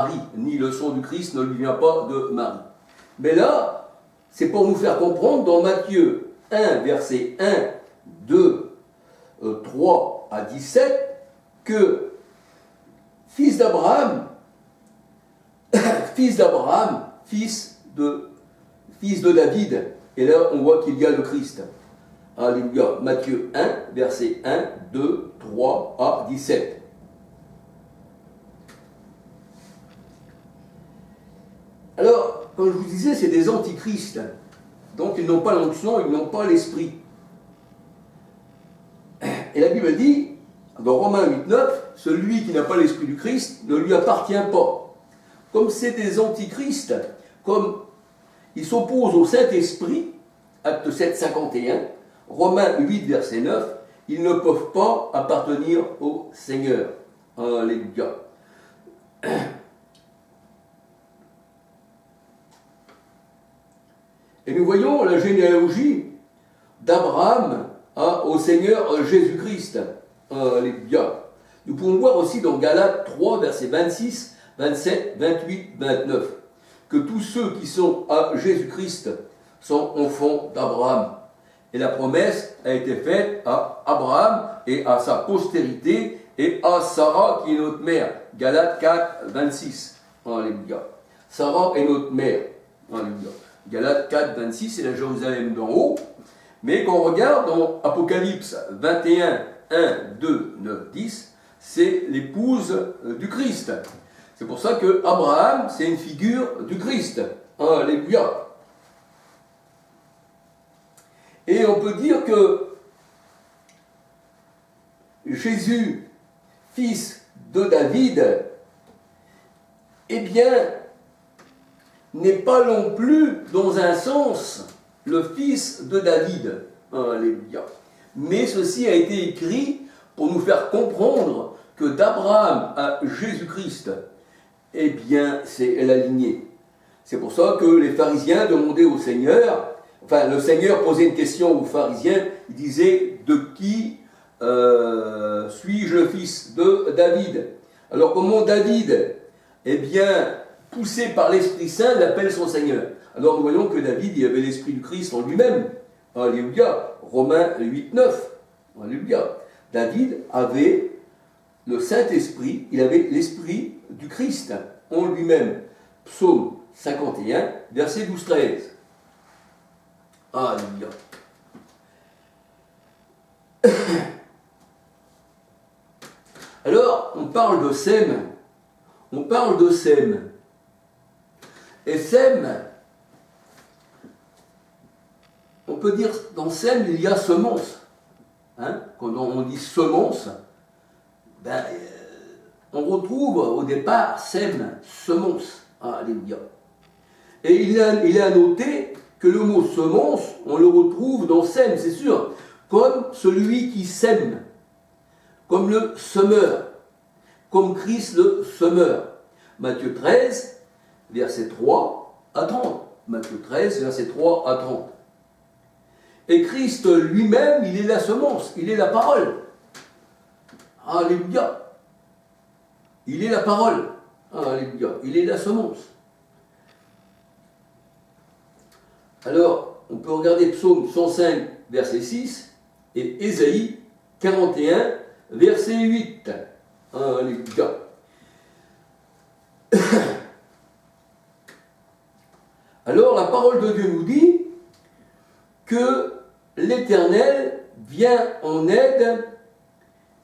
Marie, ni le son du Christ ne lui vient pas de Marie. Mais là, c'est pour nous faire comprendre dans Matthieu 1, versets 1, 2, 3 à 17, que fils d'Abraham, fils de David, et là on voit qu'il y a le Christ. Alléluia. Matthieu 1, versets 1, 2, 3 à 17. Alors, comme je vous disais, c'est des antichrists. Donc ils n'ont pas l'onction, ils n'ont pas l'esprit. Et la Bible dit, dans Romains 8, 9, celui qui n'a pas l'esprit du Christ ne lui appartient pas. Comme c'est des antichrists, comme ils s'opposent au Saint-Esprit, acte 7, 51, Romains 8, verset 9, ils ne peuvent pas appartenir au Seigneur. Alléluia. Et nous voyons la généalogie d'Abraham au Seigneur Jésus-Christ. Alléluia. Nous pouvons voir aussi dans Galates 3, versets 26, 27, 28, 29, que tous ceux qui sont à Jésus-Christ sont enfants d'Abraham. Et la promesse a été faite à Abraham et à sa postérité et à Sarah qui est notre mère. Galates 4, 26. Alléluia. Sarah est notre mère. Alléluia. Galates 4, 26, c'est la Jérusalem d'en haut. Mais quand on regarde dans Apocalypse 21, 1, 2, 9, 10, c'est l'épouse du Christ. C'est pour ça que Abraham, c'est une figure du Christ. Alléluia. Et on peut dire que Jésus, fils de David, eh bien, n'est pas non plus, dans un sens, le fils de David. Alléluia. Mais ceci a été écrit pour nous faire comprendre que d'Abraham à Jésus-Christ, eh bien, c'est la lignée. C'est pour ça que les pharisiens demandaient au Seigneur, enfin, le Seigneur posait une question aux pharisiens, il disait, de qui suis-je le fils de David? Alors, comment David, eh bien, poussé par l'Esprit Saint, l'appelle son Seigneur? Alors, nous voyons que David, il avait l'Esprit du Christ en lui-même. Alléluia. Romains 8, 9. Alléluia. David avait le Saint-Esprit, il avait l'Esprit du Christ en lui-même. Psaume 51, verset 12-13. Alléluia. Alors, on parle de Sem. On parle de Sem. Et Sem, on peut dire, dans Sem, il y a semence. Hein? Quand on dit semence, ben, on retrouve au départ Sem, semence. Alléluia. Et il est à noter que le mot semence, on le retrouve dans Sem, c'est sûr, comme celui qui sème, comme le semeur, comme Christ le semeur. Matthieu 13, verset 3 à 30. Matthieu 13, verset 3 à 30. Et Christ lui-même, il est la semence, il est la parole. Alléluia. Il est la parole. Alléluia. Il est la semence. Alors, on peut regarder Psaume 105, verset 6, et Ésaïe 41, verset 8. Alléluia. Alors, la parole de Dieu nous dit que l'Éternel vient en aide,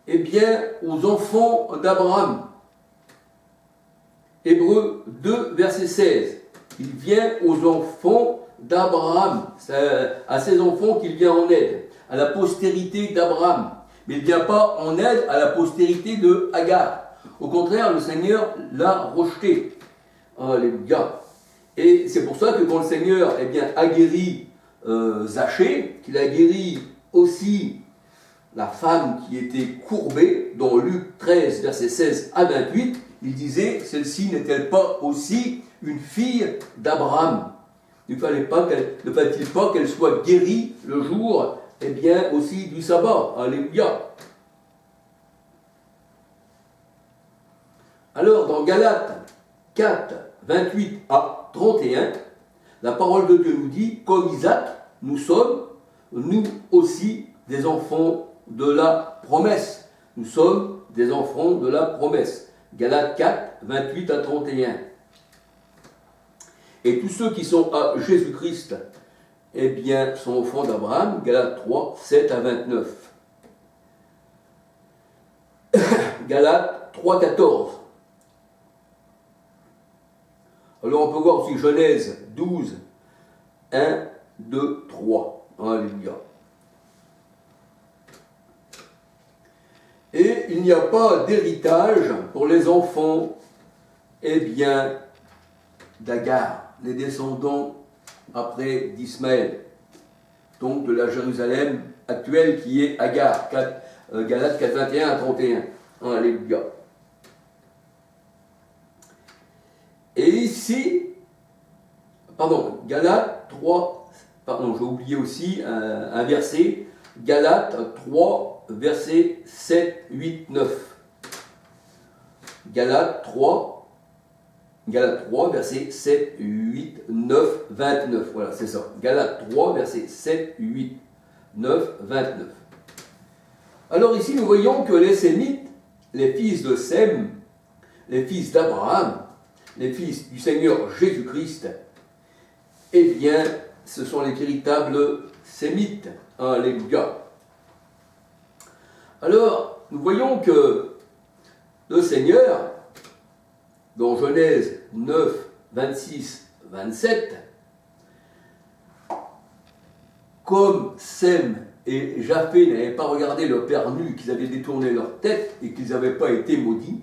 eh bien, aux enfants d'Abraham. Hébreux 2, verset 16. Il vient aux enfants d'Abraham. C'est à ses enfants qu'il vient en aide, à la postérité d'Abraham. Mais il ne vient pas en aide à la postérité de Agar. Au contraire, le Seigneur l'a rejeté. Alléluia. Et c'est pour ça que quand le Seigneur, eh bien, a guéri Zachée, qu'il a guéri aussi la femme qui était courbée, dans Luc 13, versets 16 à 28, il disait, celle-ci n'est-elle pas aussi une fille d'Abraham? Ne fallait-il pas qu'elle soit guérie le jour, eh bien, aussi du sabbat? Alléluia. Alors, dans Galates 4, 28 à 31, la parole de Dieu nous dit, comme Isaac, nous sommes, nous aussi, des enfants de la promesse. Nous sommes des enfants de la promesse. Galates 4, 28 à 31. Et tous ceux qui sont à Jésus-Christ, eh bien, sont enfants d'Abraham. Galates 3, 7 à 29. Galates 3, 14. Alors on peut voir aussi Genèse 12, 1, 2, 3. Alléluia. Et il n'y a pas d'héritage pour les enfants, eh bien, d'Agar, les descendants après d'Ismaël, donc de la Jérusalem actuelle qui est Agar, Galates 4, 21 à 31. Alléluia. Et ici, Galates 3, j'ai oublié aussi un verset, Galates 3, versets 7, 8, 9. Galates 3, versets 7, 8, 9, 29. Voilà, c'est ça. Galates 3, versets 7, 8, 9, 29. Alors ici, nous voyons que les Sémites, les fils de Sem, les fils d'Abraham, les fils du Seigneur Jésus-Christ, eh bien, ce sont les véritables Sémites. Alléluia. Alors, nous voyons que le Seigneur, dans Genèse 9, 26, 27, comme Sem et Japheth n'avaient pas regardé leur père nu, qu'ils avaient détourné leur tête et qu'ils n'avaient pas été maudits,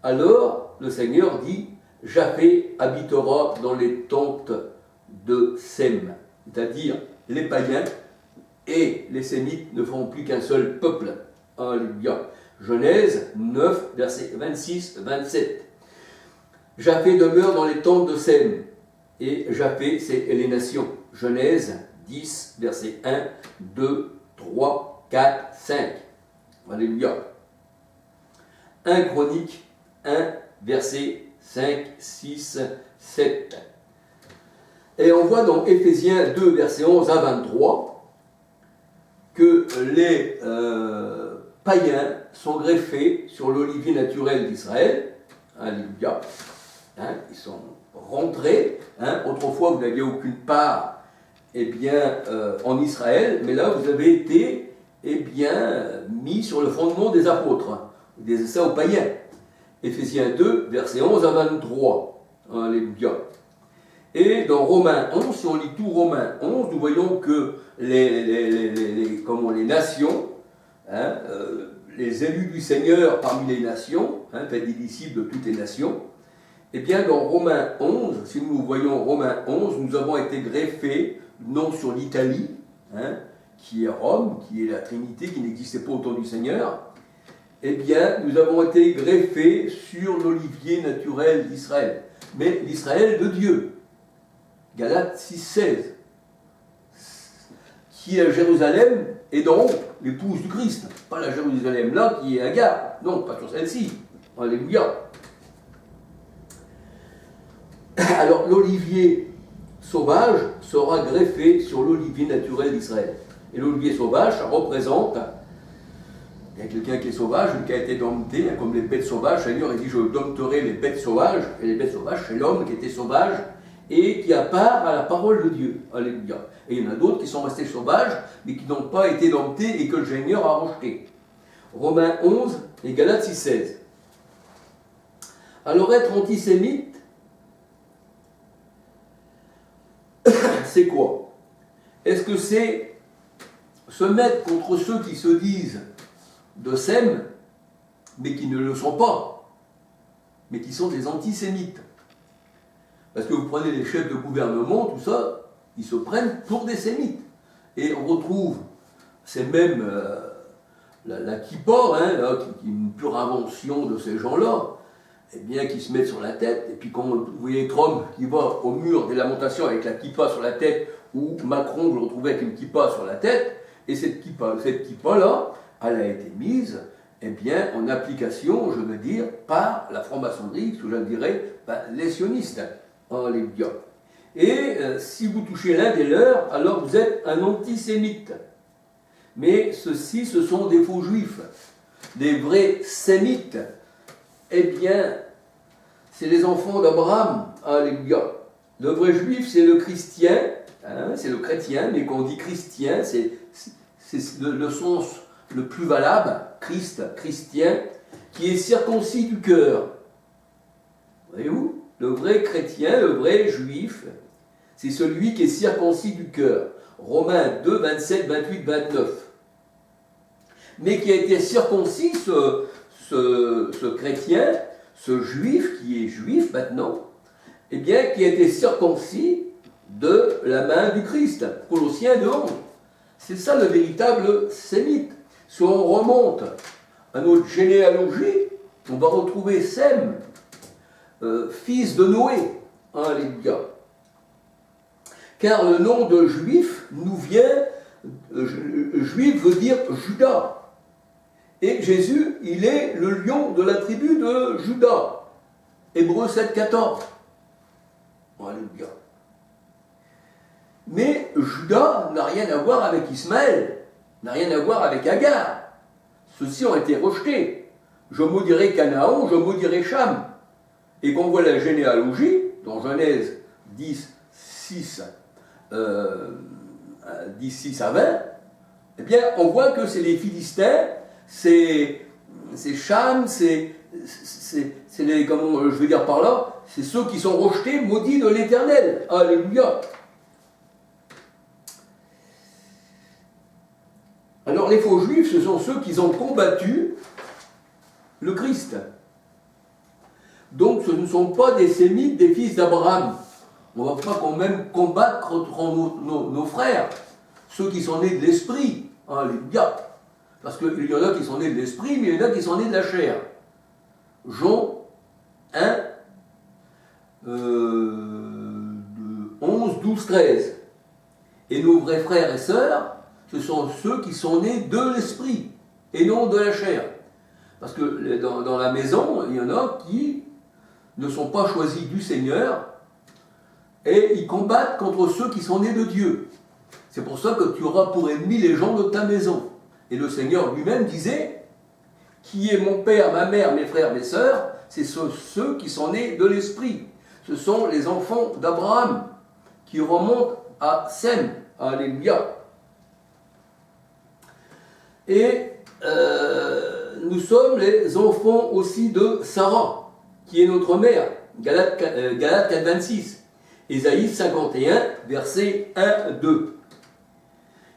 alors le Seigneur dit, Japheth habitera dans les tentes de Sem, c'est-à-dire les païens et les Sémites ne feront plus qu'un seul peuple. Alléluia. Genèse 9, versets 26, 27. Japheth demeure dans les tentes de Sem, et Japheth, c'est les nations. Genèse 10, versets 1, 2, 3, 4, 5. Alléluia. 1 Chronique 1, versets 5, 6, 7. Et on voit dans Éphésiens 2, versets 11 à 23, que les païens sont greffés sur l'olivier naturel d'Israël. Alléluia. Ils sont rentrés. Autrefois, vous n'aviez aucune part en Israël, mais là, vous avez été mis sur le fondement des apôtres. Des ça aux païens. Éphésiens 2, versets 11 à 23. Alléluia. Et dans Romains 11, si on lit tout Romains 11, nous voyons que les nations, les élus du Seigneur parmi les nations, des disciples de toutes les nations, eh bien dans Romains 11, si nous voyons Romains 11, nous avons été greffés non sur l'Italie, qui est Rome, qui est la Trinité, qui n'existait pas au temps du Seigneur, eh bien nous avons été greffés sur l'olivier naturel d'Israël, mais l'Israël de Dieu. Galates 6, 16, qui est à Jérusalem, et donc l'épouse du Christ. Pas la Jérusalem là qui est Agar, non, pas sur celle-ci. Alléluia. Alors l'olivier sauvage sera greffé sur l'olivier naturel d'Israël. Et l'olivier sauvage, ça représente, il y a quelqu'un qui est sauvage, qui a été dompté, comme les bêtes sauvages. Le Seigneur a dit, je dompterai les bêtes sauvages. Et les bêtes sauvages, c'est l'homme qui était sauvage et qui a part à la parole de Dieu. Alléluia. Et il y en a d'autres qui sont restés sauvages, mais qui n'ont pas été domptés et que le Seigneur a rejetés. Romains 11 et Galates 6, 16. Alors être antisémite, c'est quoi? Est-ce que c'est se mettre contre ceux qui se disent de Sem, mais qui ne le sont pas, mais qui sont des antisémites? Parce que vous prenez les chefs de gouvernement, tout ça, ils se prennent pour des sémites. Et on retrouve, c'est même la kippa, qui est une pure invention de ces gens-là, qui se mettent sur la tête. Et puis quand vous voyez Trump qui va au mur des lamentations avec la kippa sur la tête, ou Macron, vous le retrouvez avec une kippa sur la tête, et cette kippa-là, elle a été mise eh bien, en application, je veux dire, par la franc-maçonnerie, ce que je dirais, les sionistes. Alléluia. Et si vous touchez l'un des leurs, alors vous êtes un antisémite. Mais ceux-ci, ce sont des faux juifs, des vrais sémites. Eh bien, c'est les enfants d'Abraham. Alléluia. Le vrai juif, c'est le chrétien, hein, c'est le chrétien, mais quand on dit chrétien, c'est le sens le plus valable, Christ, chrétien, qui est circoncis du cœur. Voyez-vous? Le vrai chrétien, le vrai juif, c'est celui qui est circoncis du cœur. Romains 2, 27, 28, 29. Mais qui a été circoncis, ce chrétien, ce juif, qui est juif maintenant, eh bien, qui a été circoncis de la main du Christ. Colossiens 2, 11. C'est ça le véritable sémite. Si on remonte à notre généalogie, on va retrouver Sem, fils de Noé. Alléluia. Car le nom de juif nous vient, juif veut dire Judas. Et Jésus, il est le lion de la tribu de Judas. Hébreux 7, 14. Alléluia. Mais Judas n'a rien à voir avec Ismaël, n'a rien à voir avec Agar. Ceux-ci ont été rejetés. Je maudirai Canaan, je maudirai Cham. Et qu'on voit la généalogie, dans Genèse 10, 6 à 20, eh bien, on voit que c'est les Philistins, c'est Cham, c'est les, comment je veux dire par là, c'est ceux qui sont rejetés, maudits de l'Éternel. Alléluia. Alors les faux juifs, ce sont ceux qui ont combattu le Christ. Donc ce ne sont pas des sémites, des fils d'Abraham. On ne va pas quand même combattre nos frères, ceux qui sont nés de l'esprit. Alléluia. Parce qu'il y en a qui sont nés de l'esprit, mais il y en a qui sont nés de la chair. Jean 1, 11, 12, 13. Et nos vrais frères et sœurs, ce sont ceux qui sont nés de l'esprit et non de la chair. Parce que dans la maison, il y en a qui ne sont pas choisis du Seigneur et ils combattent contre ceux qui sont nés de Dieu. C'est pour ça que tu auras pour ennemis les gens de ta maison. Et le Seigneur lui-même disait, qui est mon père, ma mère, mes frères, mes sœurs, c'est ceux qui sont nés de l'esprit. Ce sont les enfants d'Abraham qui remontent à Sem. Alléluia. Et nous sommes les enfants aussi de Sarah, qui est notre mère. Galates 4, 26. Ésaïe 51, versets 1, 2.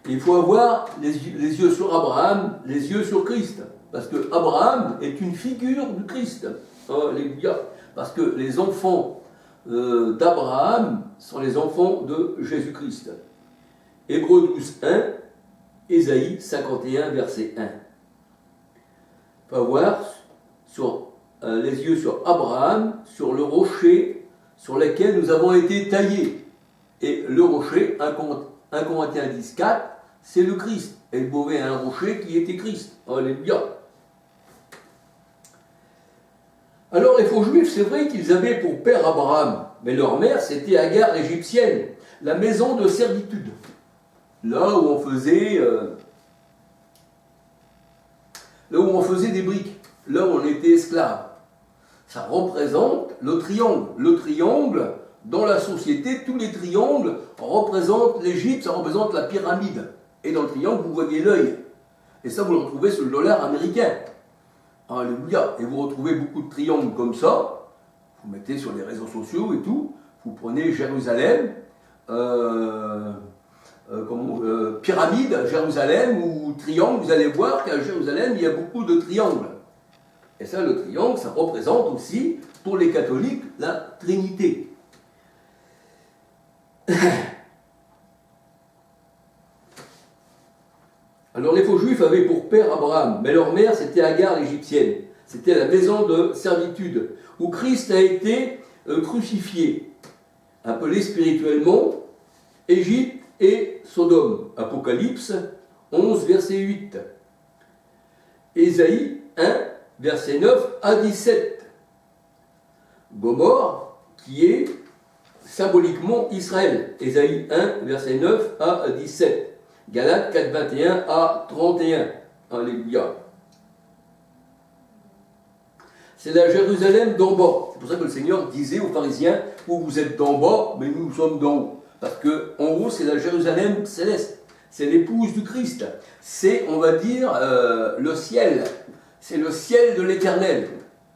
Il faut avoir les yeux sur Abraham, les yeux sur Christ. Parce que Abraham est une figure du Christ. Alléluia. Parce que les enfants d'Abraham sont les enfants de Jésus-Christ. Hébreux 12, 1, Ésaïe 51, verset 1. Il faut avoir les yeux sur Abraham, sur le rocher sur lequel nous avons été taillés. Et le rocher, 1 Corinthiens 10, 4, c'est le Christ. Et le mauvais un rocher qui était Christ. Alléluia. Alors les faux juifs, c'est vrai qu'ils avaient pour père Abraham, mais leur mère c'était Agar l'égyptienne, la maison de servitude. Là où on faisait des briques, là où on était esclave. Ça représente le triangle. Le triangle, dans la société, tous les triangles représentent l'Égypte, ça représente la pyramide. Et dans le triangle, vous voyez l'œil. Et ça, vous le retrouvez sur le dollar américain. Alléluia. Et vous retrouvez beaucoup de triangles comme ça. Vous mettez sur les réseaux sociaux et tout. Vous prenez Jérusalem, pyramide, Jérusalem ou triangle. Vous allez voir qu'à Jérusalem, il y a beaucoup de triangles. Et ça, le triangle, ça représente aussi, pour les catholiques, la Trinité. Alors les faux juifs avaient pour père Abraham, mais leur mère c'était Agar l'égyptienne. C'était la maison de servitude, où Christ a été crucifié. Appelé spirituellement Égypte et Sodome. Apocalypse 11, verset 8. Ésaïe 1, versets 9 à 17. Gomorrhe, qui est symboliquement Israël. Ésaïe 1, verset 9 à 17. Galates 4, 21 à 31. Alléluia. C'est la Jérusalem d'en bas. C'est pour ça que le Seigneur disait aux pharisiens, vous êtes d'en bas, mais nous sommes d'en haut. Parce que en haut, c'est la Jérusalem céleste. C'est l'épouse du Christ. C'est, on va dire, le ciel. C'est le ciel de l'éternel.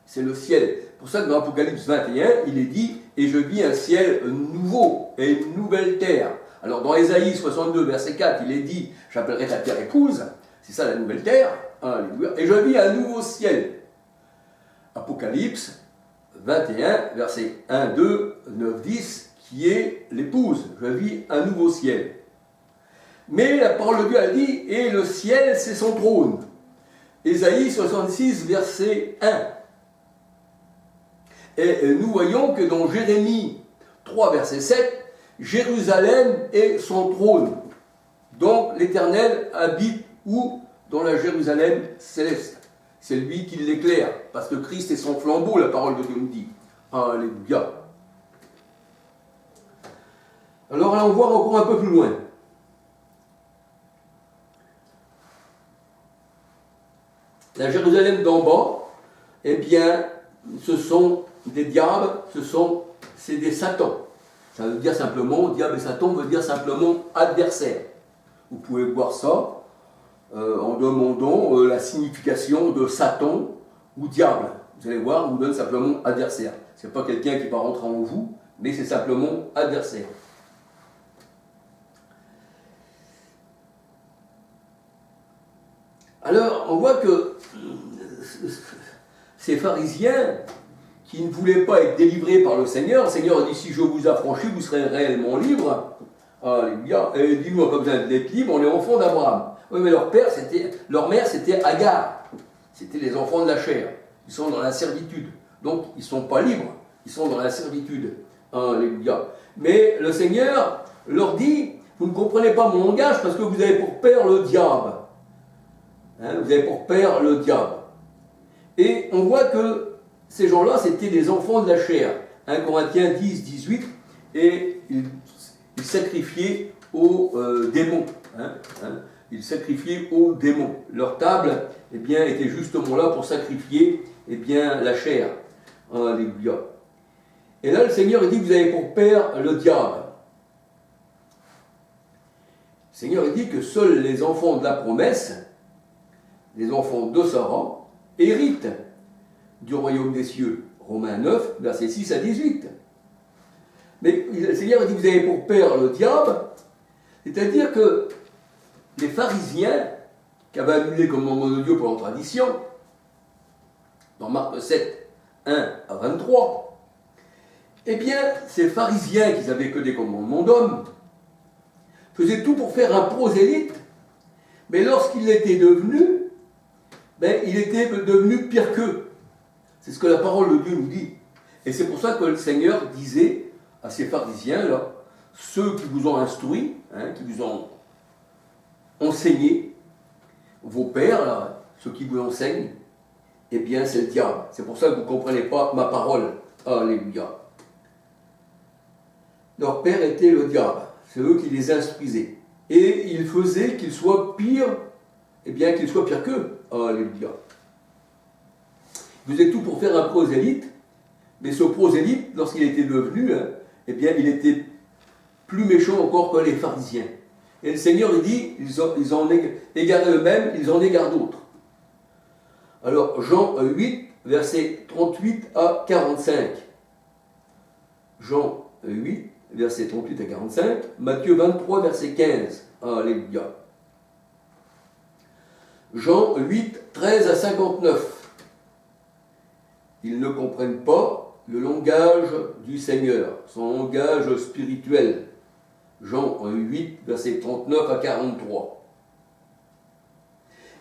C'est le ciel. C'est pour ça que dans Apocalypse 21, il est dit, et je vis un ciel nouveau et une nouvelle terre. Alors dans Ésaïe 62, verset 4, il est dit, j'appellerai ta terre épouse. C'est ça la nouvelle terre. Alléluia. Et je vis un nouveau ciel. Apocalypse 21, verset 1, 2, 9, 10, qui est l'épouse. Je vis un nouveau ciel. Mais la parole de Dieu a dit, et le ciel, c'est son trône. Ésaïe 66, verset 1. Et nous voyons que dans Jérémie 3, verset 7, Jérusalem est son trône. Donc l'Éternel habite où? Dans la Jérusalem céleste. C'est lui qui l'éclaire, parce que Christ est son flambeau, la parole de Dieu nous dit. Alléluia. Alors allons voir encore un peu plus loin. La Jérusalem d'en bas, eh bien, ce sont des diables, c'est des satans. Ça veut dire simplement, diable et Satan veut dire simplement adversaire. Vous pouvez voir ça en demandant la signification de Satan ou diable. Vous allez voir, on vous donne simplement adversaire. Ce n'est pas quelqu'un qui va rentrer en vous, mais c'est simplement adversaire. Alors, on voit que ces pharisiens qui ne voulaient pas être délivrés par le Seigneur a dit, si je vous affranchis, vous serez réellement libres. Alléluia. Et il dit, nous, on n'a pas besoin d'être libres, on est enfants d'Abraham. Oui, mais leur mère, c'était Agar. C'était les enfants de la chair. Ils sont dans la servitude. Donc, ils ne sont pas libres. Ils sont dans la servitude. Alléluia. Mais le Seigneur leur dit, vous ne comprenez pas mon langage parce que vous avez pour père le diable. Vous avez pour père le diable. Et on voit que ces gens-là, c'était des enfants de la chair. 1 Corinthiens 10, 18, et ils sacrifiaient aux démons. Ils sacrifiaient aux démons. Leur table, eh bien, était justement là pour sacrifier, eh bien, la chair. Alléluia. Et là, le Seigneur dit, vous avez pour père le diable. Le Seigneur dit que seuls les enfants de la promesse, les enfants de Sarah, héritent du royaume des cieux. Romains 9, versets 6 à 18. Mais le Seigneur dit, vous avez pour père le diable, c'est-à-dire que les pharisiens, qui avaient annulé le commandement de Dieu pour leur tradition, dans Marc 7, 1 à 23, eh bien, ces pharisiens qui n'avaient que des commandements d'hommes, faisaient tout pour faire un prosélyte, mais lorsqu'il était devenu, il était devenu pire qu'eux. C'est ce que la parole de Dieu nous dit. Et c'est pour ça que le Seigneur disait à ces pharisiens-là, ceux qui vous ont instruit, qui vous ont enseigné, vos pères, là, ceux qui vous enseignent, eh bien c'est le diable. C'est pour ça que vous ne comprenez pas ma parole. Alléluia. Leur père était le diable. C'est eux qui les instruisaient. Et ils faisaient qu'ils soient pires, eh bien qu'ils soient pires qu'eux. Alléluia. Ils faisaient tout pour faire un prosélyte, mais ce prosélyte, lorsqu'il était devenu, eh bien il était plus méchant encore que les pharisiens. Et le Seigneur, il dit, ils en égaraient eux-mêmes, ils en égarent d'autres. Alors, Jean 8, versets 38 à 45. Jean 8, versets 38 à 45. Matthieu 23, verset 15. Alléluia. Jean 8, 13 à 59. Ils ne comprennent pas le langage du Seigneur, son langage spirituel. Jean 8, versets 39 à 43.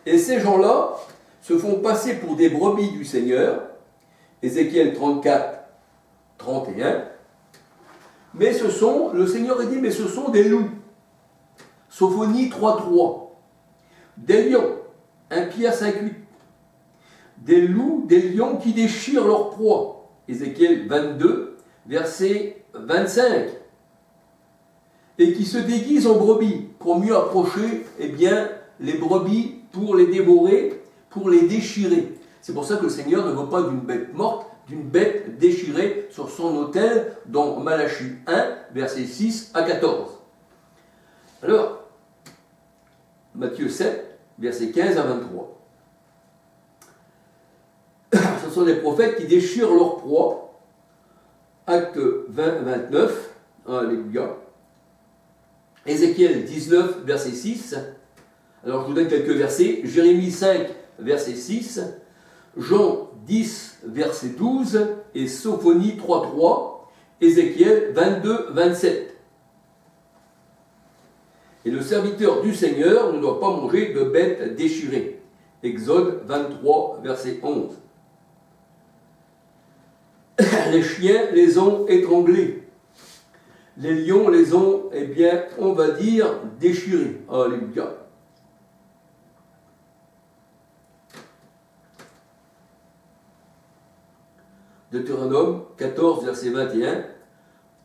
Et ces gens-là se font passer pour des brebis du Seigneur, Ézéchiel 34, 31, mais le Seigneur dit, mais ce sont des loups. Sophonie 3, 3. Des lions, 1 Pierre 5, 8. des loups, des lions qui déchirent leur proie. Ézéchiel 22, verset 25. Et qui se déguisent en brebis pour mieux approcher les brebis pour les dévorer, pour les déchirer. C'est pour ça que le Seigneur ne veut pas d'une bête morte, d'une bête déchirée sur son autel, dans Malachie 1, versets 6 à 14. Alors, Matthieu 7, versets 15 à 23. Ce sont des prophètes qui déchirent leur proie. Acte 20, 29. Alléluia. Ézéchiel 19, verset 6. Alors je vous donne quelques versets. Jérémie 5, verset 6. Jean 10, verset 12. Et Sophonie 3, 3. Ézéchiel 22, 27. Et le serviteur du Seigneur ne doit pas manger de bêtes déchirées. Exode 23, verset 11. Les chiens les ont étranglés. Les lions les ont, on va dire, déchirés. Alléluia. Deutéronome 14, verset 21.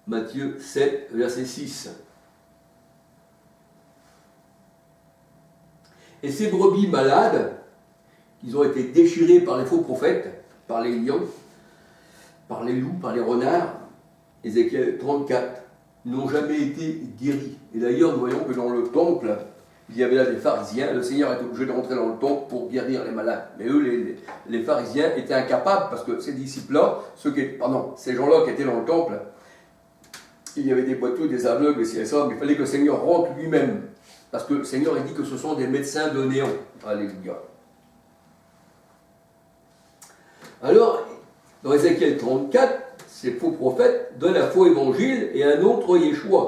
Matthieu 7, verset 6. Et ces brebis malades, qui ont été déchirées par les faux prophètes, par les lions, par les loups, par les renards, Ézéchiel 34, n'ont jamais été guéris. Et d'ailleurs, nous voyons que dans le temple, il y avait là des pharisiens. Le Seigneur était obligé de rentrer dans le temple pour guérir les malades. Mais eux, les pharisiens, étaient incapables, parce que ces disciples-là, ces gens-là qui étaient dans le temple, il y avait des boiteux, des aveugles, et ça, mais il fallait que le Seigneur rentre lui-même. Parce que le Seigneur a dit que ce sont des médecins de néant. Alléluia. Alors, dans Ézéchiel 34, ces faux prophètes donnent un faux évangile et un autre Yeshua.